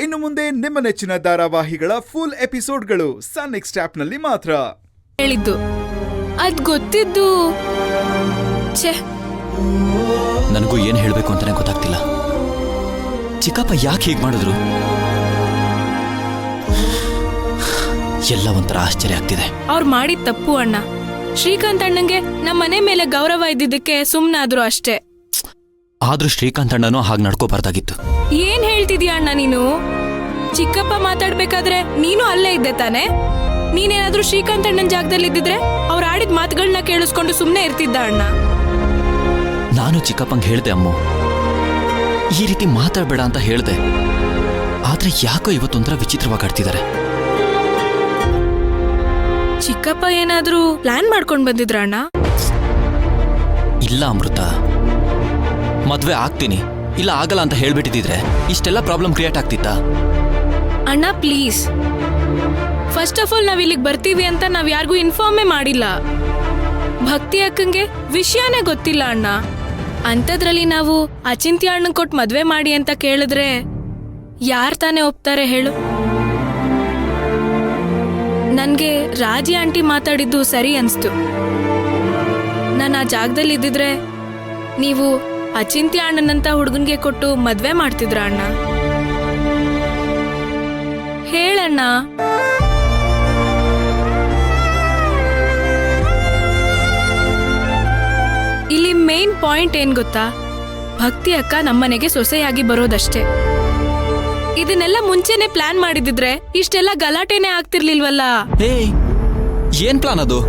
ಇನ್ನು ಮುಂದೆ ನಿಮ್ಮ ನೆಚ್ಚಿನ ಧಾರಾವಾಹಿಗಳ ಫುಲ್ ಎಪಿಸೋಡ್ಗಳು ಸನ್ ನೆಕ್ಸ್ಟ್ ಆಪ್ನಲ್ಲಿ ಮಾತ್ರ. ಹೇಳಿದ್ದು ಅದ್ ಗೊತ್ತಿದ್ದು ನನಗೂ ಏನ್ ಹೇಳ್ಬೇಕು ಅಂತಾನೆ ಗೊತ್ತಾಗ್ತಿಲ್ಲ. ಚಿಕ್ಕಪ್ಪ ಯಾಕೆ ಹೀಗೆ ಮಾಡಿದ್ರು? ಎಲ್ಲ ಒಂಥರ ಆಶ್ಚರ್ಯ ಆಗ್ತಿದೆ. ಅವ್ರು ಮಾಡಿದ ತಪ್ಪು ಅಣ್ಣ. ಶ್ರೀಕಾಂತ್ ಅಣ್ಣಂಗೆ ನಮ್ಮ ಮನೆ ಮೇಲೆ ಗೌರವ ಇದ್ದಿದ್ದಕ್ಕೆ ಸುಮ್ನಾದ್ರು ಅಷ್ಟೇ. ಆದ್ರೂ ಶ್ರೀಕಾಂತ್ ಅಣ್ಣನೂ ಹಾಗೆ ನಡ್ಕೋಬಾರ್ದಾಗಿತ್ತು. ಏನ್ ಹೇಳ್ತಿದ್ಯಾ ಅಣ್ಣ ನೀನು? ಚಿಕ್ಕಪ್ಪ ಮಾತಾಡ್ಬೇಕಾದ್ರೆ ನೀನು ಅಲ್ಲೇ ಇದ್ದೆ ತಾನೆ? ನೀನೇನಾದ್ರೂ ಶ್ರೀಕಾಂತ್ ಅಣ್ಣನ ಜಾಗದಲ್ಲಿ ಇದ್ದಿದ್ರೆ ಅವ್ರು ಆಡಿದ ಮಾತುಗಳನ್ನ ಕೇಳಿಸ್ಕೊಂಡು ಸುಮ್ನೆ ಇರ್ತಿದ್ದ ಅಣ್ಣ. ನಾನು ಚಿಕ್ಕಪ್ಪಂಗೆ ಹೇಳ್ದೆ, ಅಮ್ಮ ಈ ರೀತಿ ಮಾತಾಡ್ಬೇಡ ಅಂತ ಹೇಳ್ದೆ. ಆದ್ರೆ ಯಾಕೋ ಇವತ್ತೊಂಥರ ವಿಚಿತ್ರವಾಗಿ ಆಡ್ತಿದ್ದಾರೆ. ಚಿಕ್ಕಪ್ಪ ಏನಾದ್ರೂ ಪ್ಲಾನ್ ಮಾಡ್ಕೊಂಡ್ ಬಂದಿದ್ರ ಅಣ್ಣ? ಇಲ್ಲ ಅಮೃತ, ಮದ್ವೆ ಆಗ್ತೀನಿ ಇಲ್ಲ ಆಗಲ್ಲ ಅಂತ ಹೇಳ್ಬಿಟ್ಟಿದ್ರೆ ಇಷ್ಟೆಲ್ಲ ಪ್ರಾಬ್ಲಮ್ ಕ್ರಿಯೇಟ್ ಆಗ್ತಿತ್ತಾ? ಅಣ್ಣ ಪ್ಲೀಸ್, ಫಸ್ಟ್ ಆಫ್ ಆಲ್ ನಾವ್ ಇಲ್ಲಿಗೆ ಬರ್ತೀವಿ ಅಂತ ನಾವ್ ಯಾರಿಗೂ ಇನ್ಫಾರ್ಮೇ ಮಾಡಿಲ್ಲ. ಭಕ್ತಿ ಅಕ್ಕಂಗೆ ವಿಷಯನೇ ಗೊತ್ತಿಲ್ಲ ಅಣ್ಣ. ಅಂಥದ್ರಲ್ಲಿ ನಾವು ಅಚಿಂತ್ಯ ಅಣ್ಣನ್ ಕೊಟ್ಟು ಮದ್ವೆ ಮಾಡಿ ಅಂತ ಕೇಳಿದ್ರೆ ಯಾರ್ ತಾನೇ ಒಪ್ತಾರೆ ಹೇಳು? ನನ್ಗೆ ರಾಜಿ ಆಂಟಿ ಮಾತಾಡಿದ್ದು ಸರಿ ಅನ್ಸ್ತು. ನಾನು ಆ ಜಾಗದಲ್ಲಿ ಇದ್ದಿದ್ರೆ ನೀವು ಅಚಿಂತ್ಯ ಅಣ್ಣನಂತ ಹುಡುಗನ್ಗೆ ಕೊಟ್ಟು ಮದ್ವೆ ಮಾಡ್ತಿದ್ರ ಅಣ್ಣ? ಹೇಳಣ್ಣ. ಇಲ್ಲಿ ಮೇನ್ ಪಾಯಿಂಟ್ ಏನ್ ಗೊತ್ತಾ? ಭಕ್ತಿ ಅಕ್ಕ ನಮ್ಮನೆಗೆ ಸೊಸೆಯಾಗಿ ಬರೋದಷ್ಟೇ. ಇದನ್ನೆಲ್ಲ ಮುಂಚೆನೆ ಪ್ಲಾನ್ ಮಾಡಿದಿದ್ರೆ ಇಷ್ಟೆಲ್ಲ ಗಲಾಟೆನೆ ಆಗ್ತಿರ್ಲಿಲ್ವಲ್ಲ. ಏನ್ ಪ್ಲಾನ್ ಅದು?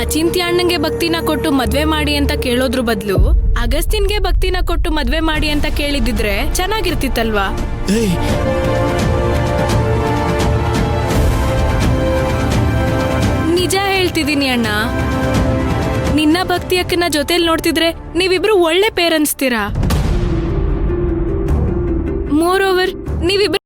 ಅಚಿಂತ್ಯ ಅಣ್ಣಂಗೆ ಭಕ್ತಿನ ಕೊಟ್ಟು ಮದ್ವೆ ಮಾಡಿ ಅಂತ ಕೇಳೋದ್ರ ಬದಲು ಅಗಸ್ತಿನ್ಗೆ ಭಕ್ತಿನ ಕೊಟ್ಟು ಮದ್ವೆ ಮಾಡಿ ಅಂತ ಕೇಳಿದಿದ್ರೆ ಚೆನ್ನಾಗಿರ್ತಿತ್ತಲ್ವಾ? ನಿಜ ಹೇಳ್ತಿದೀನಿ ಅಣ್ಣ. ನಿನ್ನ ಭಕ್ತಿ ಅಕ್ಕನ ಜೊತೆಲಿ ನೋಡ್ತಿದ್ರೆ ನೀವಿಬ್ರು ಒಳ್ಳೆ ಪೇರೆಂಟ್ಸ್ತೀರಾ. ಮೋರ್ ಓವರ್ ನೀವಿಬ್ರು